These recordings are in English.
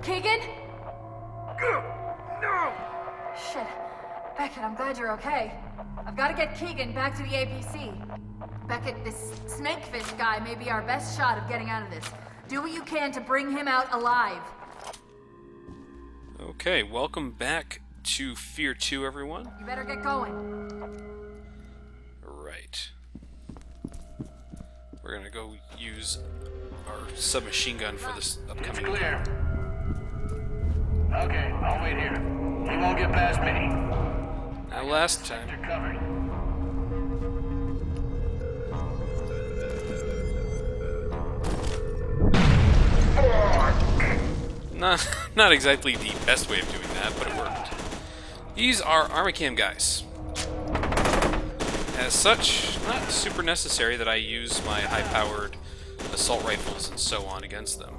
Keegan? No! Shit. Beckett, I'm glad you're okay. I've got to get Keegan back to the APC. Beckett, this snakefish guy may be our best shot of getting out of this. Do what you can to bring him out alive. Okay, welcome back to F.E.A.R 2, everyone. You better get going. Right. We're gonna go use our submachine gun for this upcoming... It's clear. Okay, I'll wait here. He won't get past me. Now last time... You're covered. Not exactly the best way of doing that, but it worked. These are Armacam guys. As such, not super necessary that I use my high-powered assault rifles and so on against them.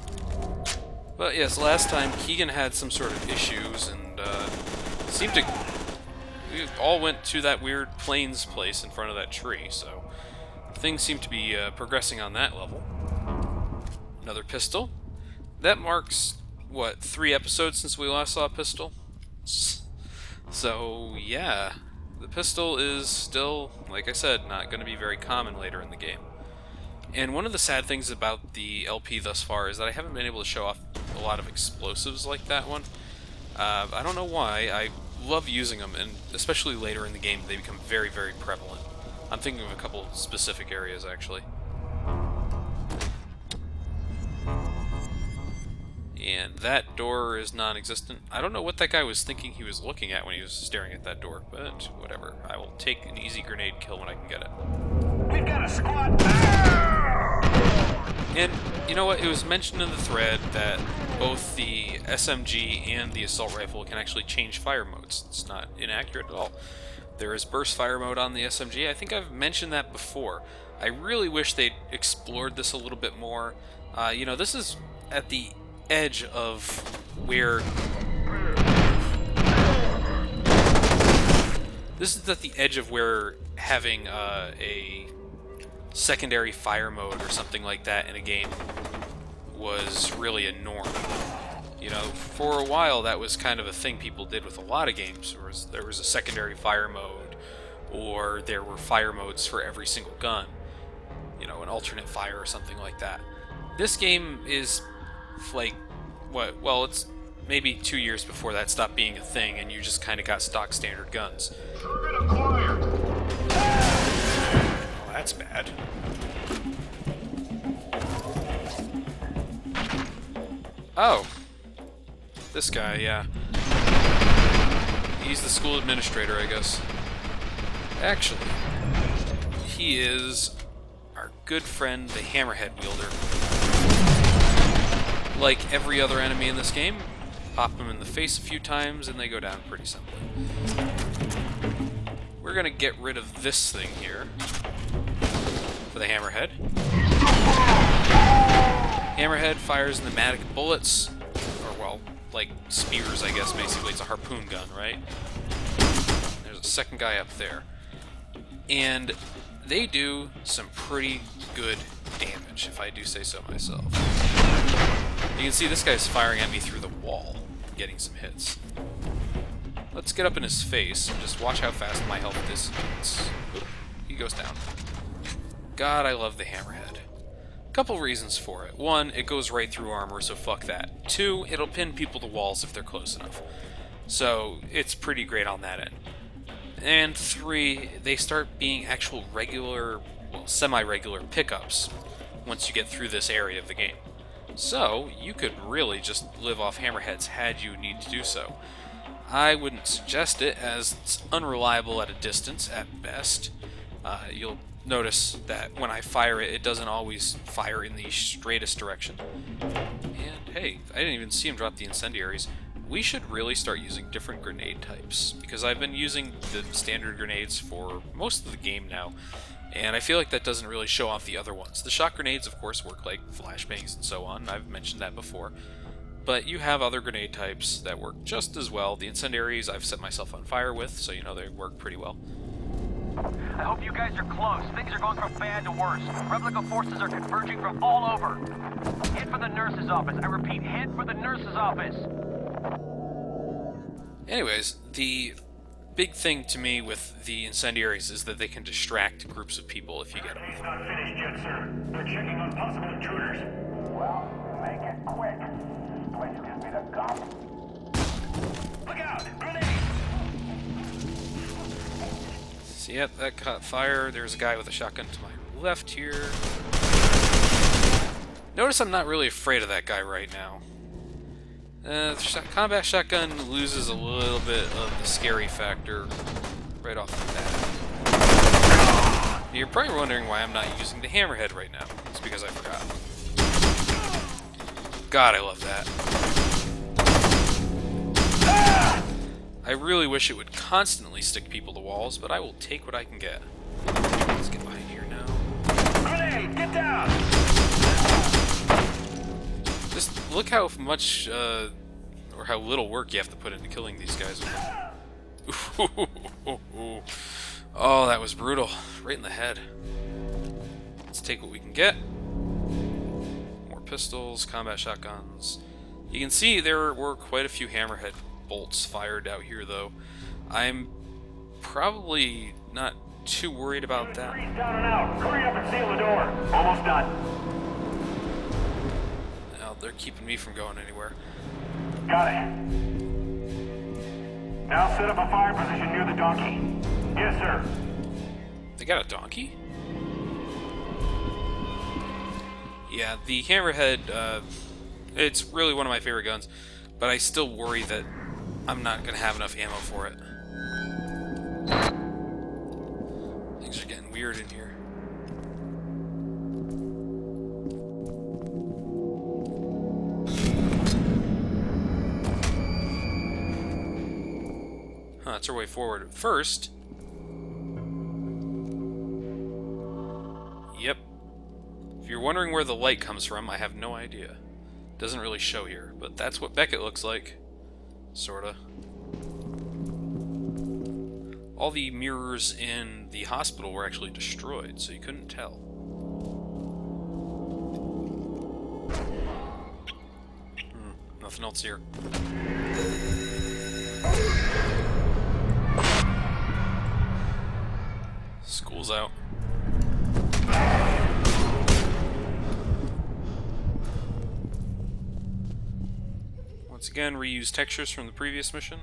But yes, last time Keegan had some sort of issues and seemed to... We all went to that weird plains place in front of that tree, so things seem to be progressing on that level. Another pistol. That marks, what, 3 episodes since we last saw a pistol? So, yeah. The pistol is still, like I said, not going to be very common later in the game. And one of the sad things about the LP thus far is that I haven't been able to show off a lot of explosives like that one. I don't know why. I love using them, and especially later in the game, they become very, very prevalent. I'm thinking of a couple specific areas, actually. And that door is non-existent. I don't know what that guy was thinking he was looking at when he was staring at that door, but whatever. I will take an easy grenade kill when I can get it. We've got a squad. And, you know what, it was mentioned in the thread that both the SMG and the assault rifle can actually change fire modes. It's not inaccurate at all. There is burst fire mode on the SMG. I think I've mentioned that before. I really wish they'd explored this a little bit more. You know, this is at the edge of where... This is at the edge of where having a secondary fire mode or something like that in a game was really a norm. You know, for a while that was kind of a thing people did with a lot of games. There was a secondary fire mode, or there were fire modes for every single gun. You know, an alternate fire or something like that. This game is like, what? Well, it's maybe 2 years before that stopped being a thing, and you just kind of got stock standard guns. Oh, that's bad. Oh. This guy, yeah. He's the school administrator, I guess. Actually, he is our good friend, the Hammerhead wielder. Like every other enemy in this game, pop them in the face a few times and they go down pretty simply. We're gonna get rid of this thing here for the Hammerhead. Hammerhead fires pneumatic bullets, or well, like spears, I guess, basically. It's a harpoon gun, right? There's a second guy up there. And they do some pretty good damage, if I do say so myself. You can see this guy's firing at me through the wall, getting some hits. Let's get up in his face and just watch how fast my health dissipates. Oop, he goes down. God, I love the Hammerhead. Couple reasons for it. 1, it goes right through armor, so fuck that. 2, it'll pin people to walls if they're close enough. So it's pretty great on that end. And 3, they start being actual regular, well, semi-regular pickups once you get through this area of the game. So you could really just live off Hammerheads had you need to do so. I wouldn't suggest it, as it's unreliable at a distance at best. You'll notice that when I fire it, it doesn't always fire in the straightest direction. And hey, I didn't even see him drop the incendiaries. We should really start using different grenade types, because I've been using the standard grenades for most of the game now, and I feel like that doesn't really show off the other ones. The shock grenades, of course, work like flashbangs and so on. I've mentioned that before. But you have other grenade types that work just as well. The incendiaries I've set myself on fire with, so you know they work pretty well. I hope you guys are close. Things are going from bad to worse. Replica forces are converging from all over. Head for the nurse's office. I repeat, head for the nurse's office. Anyways, the big thing to me with the incendiaries is that they can distract groups of people if you get them. He's not finished yet, sir. They're checking on possible intruders. Well, make it quick. This place gives me the gum. Look out! Grenade! So yep, that caught fire. There's a guy with a shotgun to my left here. Notice I'm not really afraid of that guy right now. The combat shotgun loses a little bit of the scary factor right off the bat. You're probably wondering why I'm not using the Hammerhead right now. It's because I forgot. God, I love that. I really wish it would constantly stick people to walls, but I will take what I can get. Let's get behind here now. Grenade! Get down! Just look how much, or how little work you have to put into killing these guys. Oh, that was brutal. Right in the head. Let's take what we can get. More pistols, combat shotguns. You can see there were quite a few Hammerhead bolts fired out here, though. I'm probably not too worried about that. Freeze down and out. Hurry up and seal the door. Almost done. Now, they're keeping me from going anywhere. Got it. Now set up a fire position near the donkey. Yes, sir. They got a donkey? Yeah, the Hammerhead, it's really one of my favorite guns, but I still worry that I'm not going to have enough ammo for it. Things are getting weird in here. Huh, that's our way forward. First... Yep. If you're wondering where the light comes from, I have no idea. Doesn't really show here, but that's what Beckett looks like. Sorta. All the mirrors in the hospital were actually destroyed, so you couldn't tell. Nothing else here. School's out. Once again, reuse textures from the previous mission.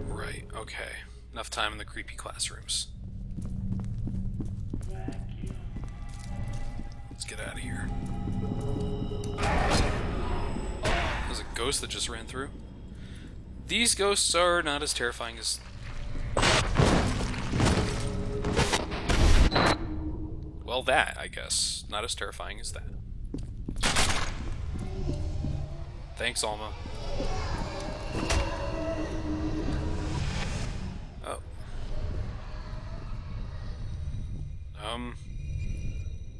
Right, okay. Enough time in the creepy classrooms. Let's get out of here. There's a ghost that just ran through. These ghosts are not as terrifying as... Well, that, I guess. Not as terrifying as that. Thanks, Alma. Oh.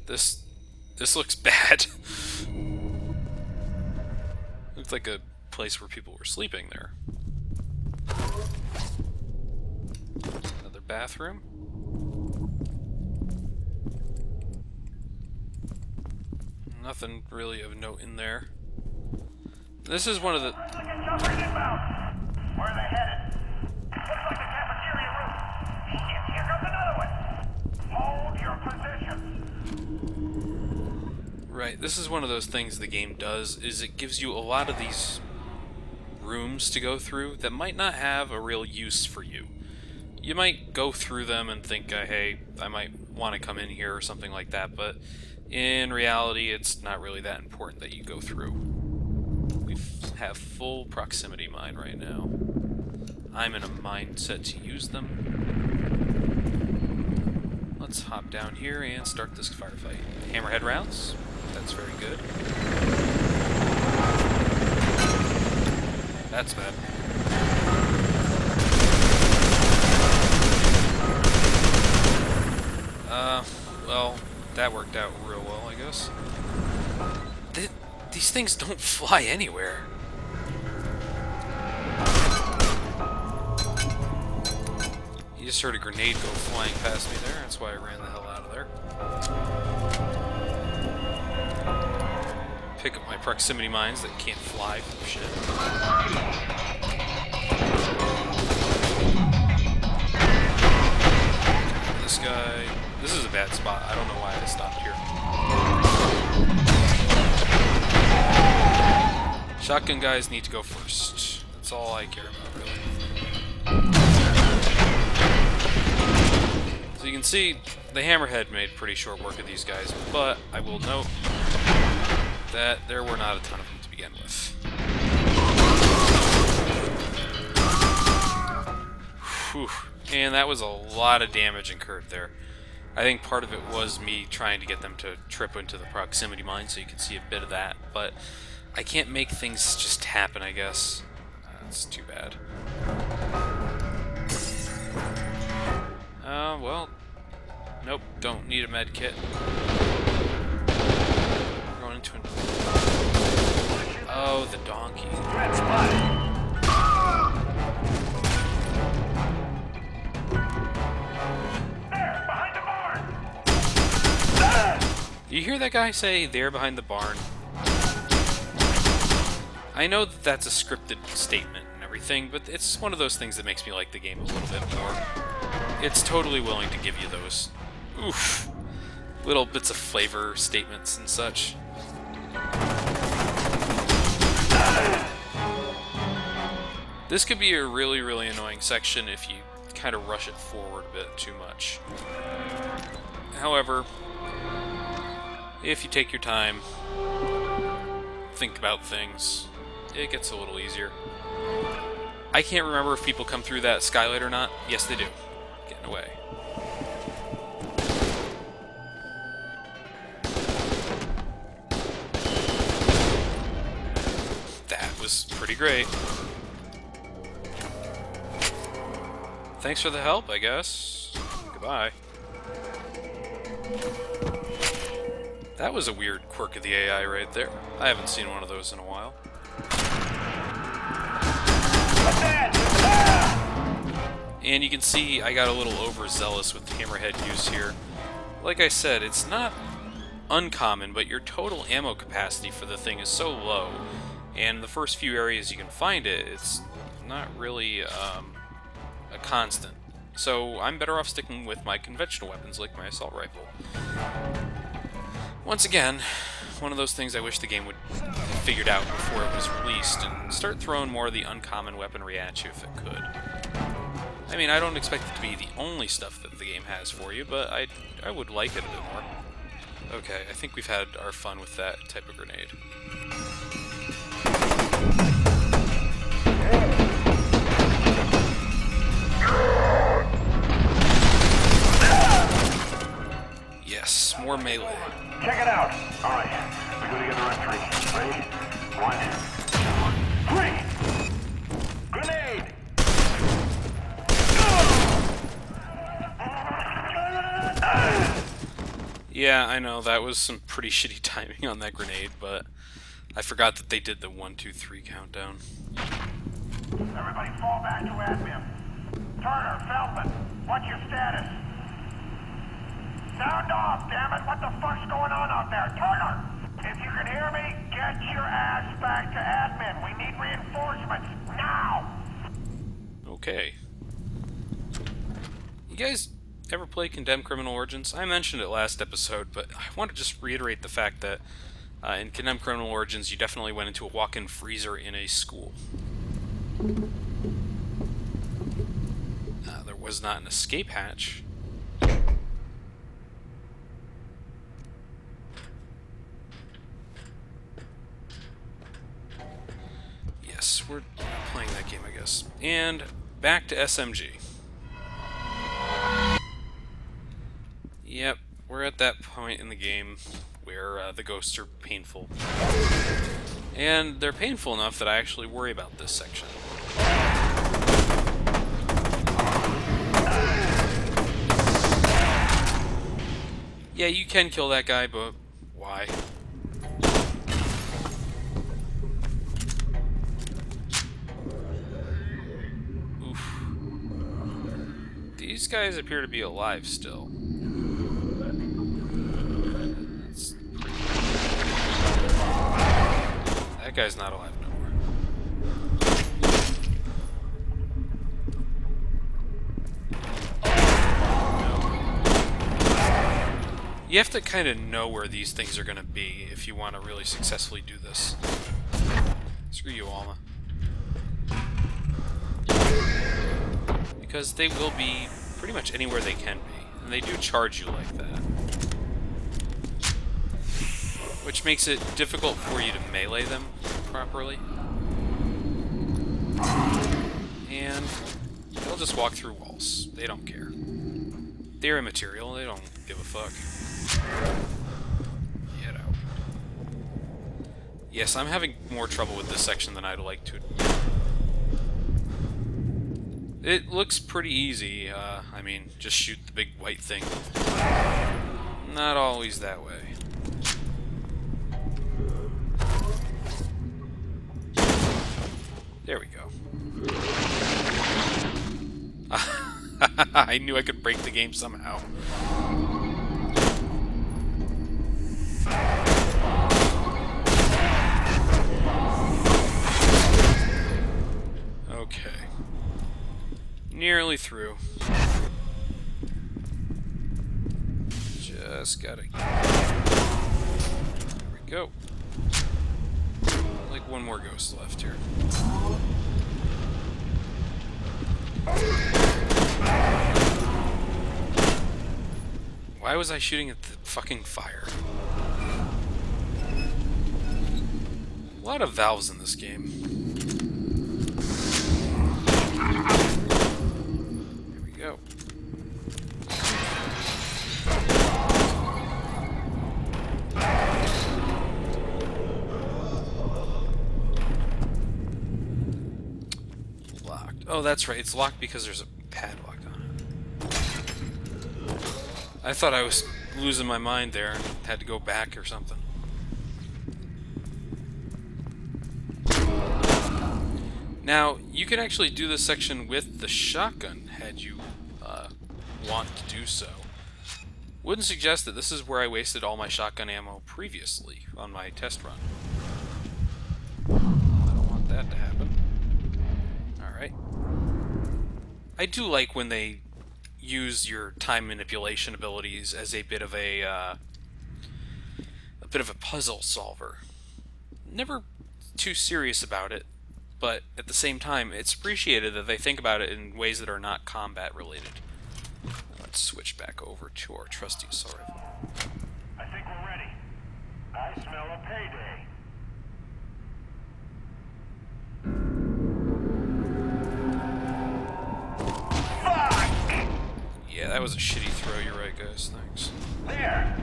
This looks bad. Looks like a place where people were sleeping there. Another bathroom. Nothing really of note in there. This is one of the... Where are they headed? Looks like the cafeteria room. Shit, here comes another one. Hold your position. Right, this is one of those things the game does, is it gives you a lot of these rooms to go through that might not have a real use for you. You might go through them and think, hey, I might want to come in here or something like that, but in reality, it's not really that important that you go through. We have full proximity mine right now. I'm in a mindset to use them. let's hop down here and start this firefight. Hammerhead rounds. That's very good. That's bad. Well, that worked out real well, I guess. These things don't fly anywhere. You just heard a grenade go flying past me there, that's why I ran the hell out of there. Pick up my proximity mines that can't fly for shit. This guy... This is a bad spot. I don't know why I stopped here. Shotgun guys need to go first. That's all I care about, really. So you can see, the Hammerhead made pretty short work of these guys, but I will note that there were not a ton of them to begin with. Whew. And that was a lot of damage incurred there. I think part of it was me trying to get them to trip into the proximity mine, so you can see a bit of that, but I can't make things just happen, I guess. That's too bad. Well, nope, don't need a med kit. We're going into an... Oh, the donkey. Threat spotted. There, behind the barn! Do you hear that guy say, "There behind the barn"? I know that that's a scripted statement and everything, but it's one of those things that makes me like the game a little bit more. It's totally willing to give you those, oof, little bits of flavor statements and such. This could be a really, really annoying section if you kind of rush it forward a bit too much. However, if you take your time, think about things, it gets a little easier. I can't remember if people come through that skylight or not. Yes, they do. Getting away. That was pretty great. Thanks for the help, I guess. Goodbye. That was a weird quirk of the AI right there. I haven't seen one of those in a while. And you can see I got a little overzealous with Hammerhead use here. Like I said, it's not uncommon, but your total ammo capacity for the thing is so low, and the first few areas you can find it, it's not really a constant. So I'm better off sticking with my conventional weapons like my assault rifle. Once again, one of those things I wish the game would have figured out before it was released and start throwing more of the uncommon weaponry at you if it could. I mean, I don't expect it to be the only stuff that the game has for you, but I would like it a bit more. Okay, I think we've had our fun with that type of grenade. Yes, more melee. Check it out. All right, we go together on three. Ready? 1, 2, 3. Grenade! Yeah, I know, that was some pretty shitty timing on that grenade, but I forgot that they did the 1, 2, 3 countdown. Everybody fall back to admin. Turner, Feldman, what's your status? Sound off, damn it! What the fuck's going on out there? Turner! If you can hear me, get your ass back to admin. We need reinforcements, now! Okay. You guys ever play Condemned Criminal Origins? I mentioned it last episode, but I want to just reiterate the fact that in Condemned Criminal Origins, you definitely went into a walk-in freezer in a school. There was not an escape hatch. Yes, we're playing that game, I guess. And back to SMG. Yep, we're at that point in the game where the ghosts are painful. And they're painful enough that I actually worry about this section. Yeah, you can kill that guy, but why? Oof. These guys appear to be alive still. That guy's not alive no more. You have to kind of know where these things are going to be if you want to really successfully do this. Screw you, Alma. Because they will be pretty much anywhere they can be. And they do charge you like that. Which makes it difficult for you to melee them properly. And they'll just walk through walls. They don't care. They're immaterial. They don't give a fuck. Get out. Yes, I'm having more trouble with this section than I'd like to admit. It looks pretty easy. I mean, just shoot the big white thing. Not always that way. There we go. I knew I could break the game somehow. Okay. Nearly through. Just gotta... There we go. Like one more ghost left here. Why was I shooting at the fucking fire? A lot of valves in this game. Here we go. Locked. Oh, that's right. It's locked because there's a padlock on it. I thought I was losing my mind there and had to go back or something. Now, you can actually do this section with the shotgun, had you want to do so. Wouldn't suggest that this is where I wasted all my shotgun ammo previously on my test run. I don't want that to happen. Alright. I do like when they use your time manipulation abilities as a bit of a puzzle solver. Never too serious about it, but at the same time, it's appreciated that they think about it in ways that are not combat related. Let's switch back over to our trusty assault rifle. I think we're ready. I smell a payday. Fuck! Yeah, that was a shitty throw. You're right, guys. Thanks. There!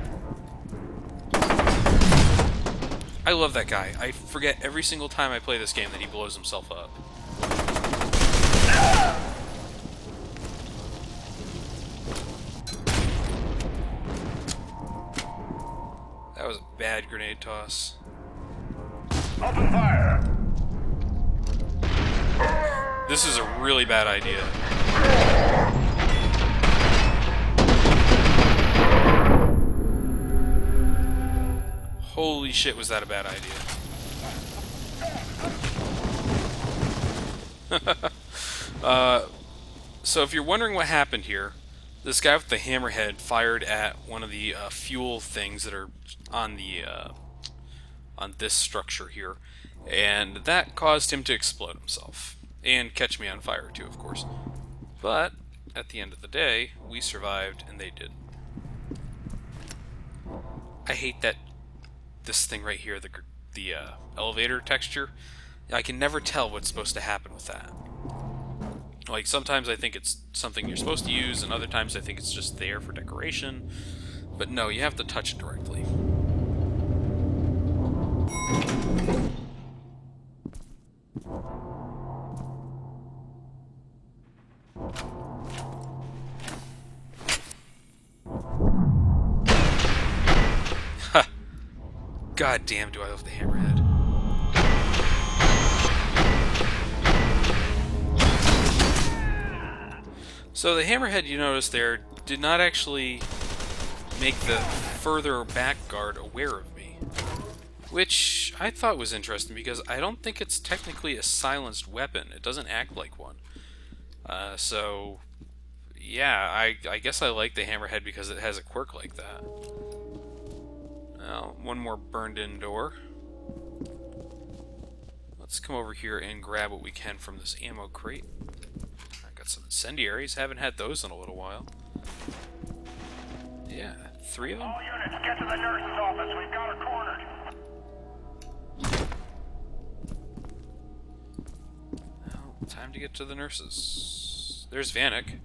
I love that guy. I forget every single time I play this game that he blows himself up. That was a bad grenade toss. Open fire! This is a really bad idea. Holy shit, was that a bad idea. So if you're wondering what happened here, this guy with the hammerhead fired at one of the fuel things that are on the on this structure here, and that caused him to explode himself and catch me on fire too, of course. But at the end of the day, we survived and they didn't. I hate that this thing right here, the elevator texture. I can never tell what's supposed to happen with that. Like, sometimes I think it's something you're supposed to use, and other times I think it's just there for decoration. But no, you have to touch it directly. Ha! God damn, do I love the Hammerhead. So the Hammerhead, you notice there, did not actually make the further back guard aware of me. Which I thought was interesting because I don't think it's technically a silenced weapon. It doesn't act like one. So, yeah, I guess I like the Hammerhead because it has a quirk like that. Now, one more burned-in door. Let's come over here and grab what we can from this ammo crate. I got some incendiaries. Haven't had those in a little while. Yeah, 3 of them? All units, get to the nurse's office. We've got her cornered. Well, time to get to the nurses. There's Vanek.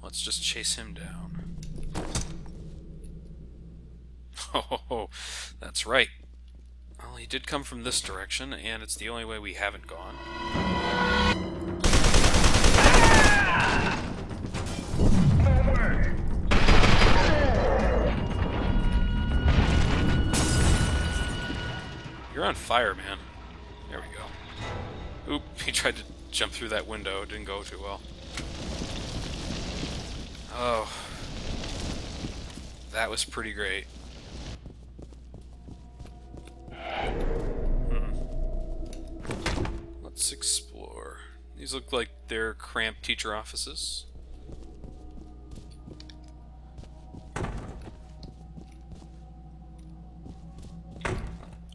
Let's just chase him down. Oh, that's right. Well, he did come from this direction, and it's the only way we haven't gone. You're on fire, man. There we go. Oop, he tried to jump through that window. It didn't go too well. Oh. That was pretty great. Let's explore. These look like they're cramped teacher offices.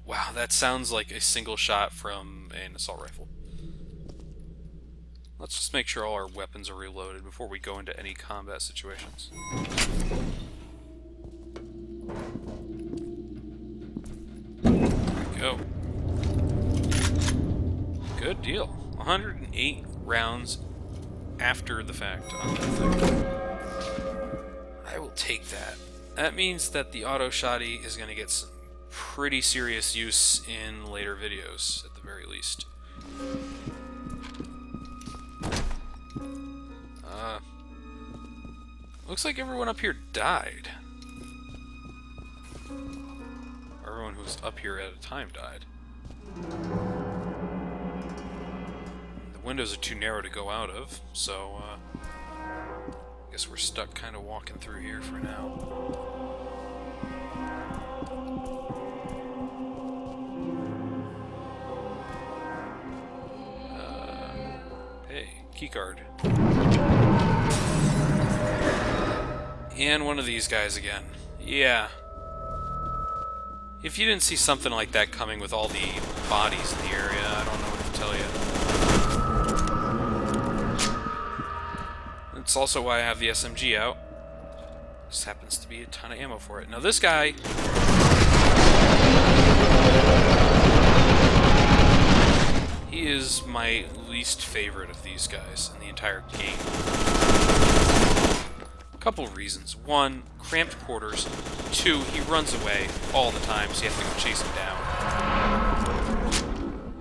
Wow, that sounds like a single shot from an assault rifle. Let's just make sure all our weapons are reloaded before we go into any combat situations. There we go. Good deal. 108 rounds after the fact on that thing. I will take that. That means that the auto shotty is going to get some pretty serious use in later videos, at the very least. Looks like everyone up here died. Everyone who's up here at a time died. The windows are too narrow to go out of, so I guess we're stuck kind of walking through here for now. Hey, keycard. And one of these guys again. Yeah. If you didn't see something like that coming with all the bodies in the area, I don't know what to tell you. It's also why I have the SMG out. Just happens to be a ton of ammo for it. Now this guy... he is my least favorite of these guys in the entire game. Couple reasons. One, cramped quarters. Two, he runs away all the time, so you have to go chase him down.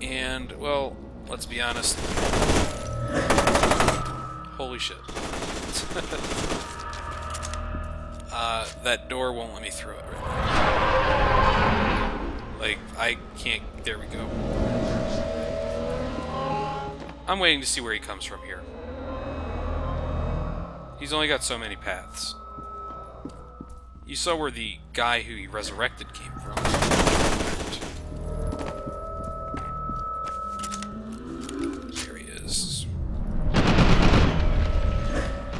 And, well, let's be honest. Holy shit. That door won't let me through it right now. Like, I can't... There we go. I'm waiting to see where he comes from here. He's only got so many paths. You saw where the guy who he resurrected came from. There he is.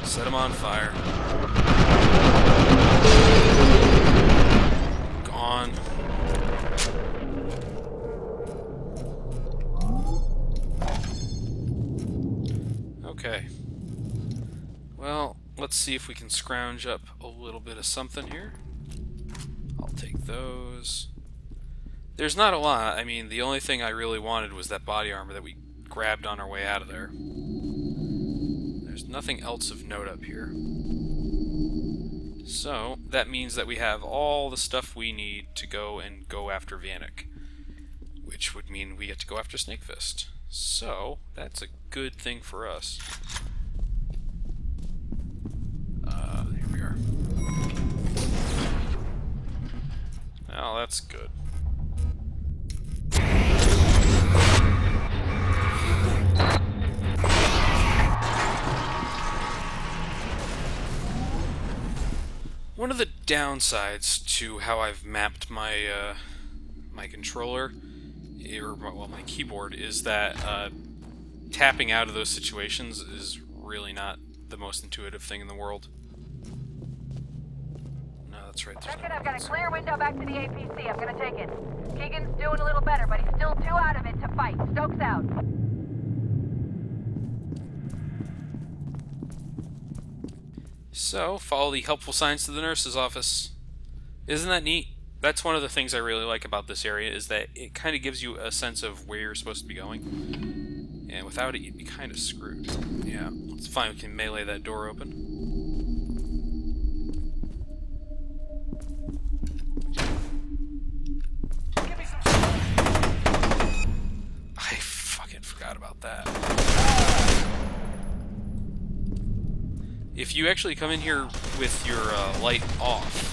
Set him on fire. Gone. Okay. Well, let's see if we can scrounge up a little bit of something here. I'll take those. There's not a lot. I mean, the only thing I really wanted was that body armor that we grabbed on our way out of there. There's nothing else of note up here. So, that means that we have all the stuff we need to go after Vanek. Which would mean we get to go after Snakefist. So, that's a good thing for us. Here we are. Well, that's good. One of the downsides to how I've mapped my my controller, or well, my keyboard, is that tapping out of those situations is really not the most intuitive thing in the world. No, that's right. Check it, I've got a clear window back to the APC. I'm gonna take it. Keegan's doing a little better, but he's still too out of it to fight. Stokes out. So, follow the helpful signs to the nurse's office. Isn't that neat? That's one of the things I really like about this area, is that it kind of gives you a sense of where you're supposed to be going. And without it, you'd be kind of screwed. Yeah, it's fine. We can melee that door open. I fucking forgot about that. If you actually come in here with your light off,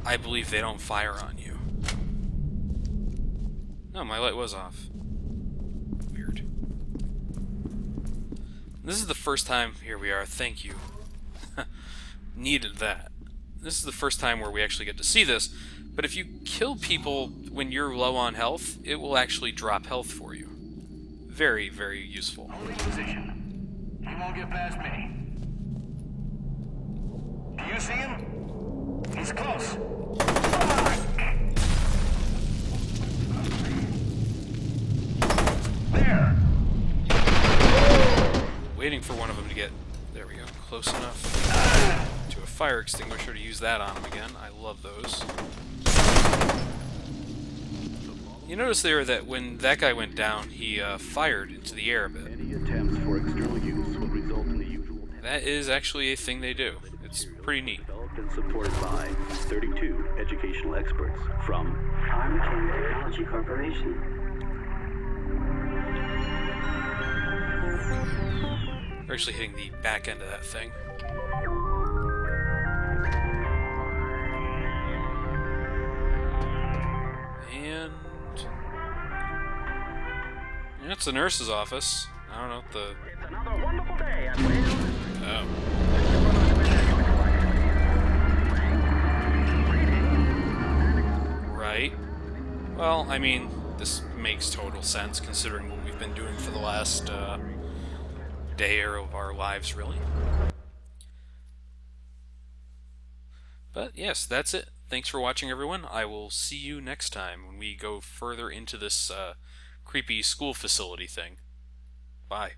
I believe they don't fire on you. No, my light was off. Weird. This is the first time... Here we are, thank you. Needed that. This is the first time where we actually get to see this, but if you kill people when you're low on health, it will actually drop health for you. Very, very useful. Holding position. He won't get past me. Do you see him? He's close. There. Waiting for one of them to get, there we go, close enough to a fire extinguisher to use that on him again. I love those. You notice there that when that guy went down, he fired into the air a bit. Any attempts for external use will result in the usual. That is actually a thing they do. It's pretty neat. Developed and supported by 32 educational experts from Hammerhead Technology Corporation. We're actually hitting the back end of that thing. And... yeah, it's the nurse's office. I don't know what the... It's another wonderful day at Wales. Oh. Right. Well, I mean, this makes total sense considering what we've been doing for the last day of our lives, really. But yes, that's it. Thanks for watching, everyone. I will see you next time when we go further into this creepy school facility thing. Bye.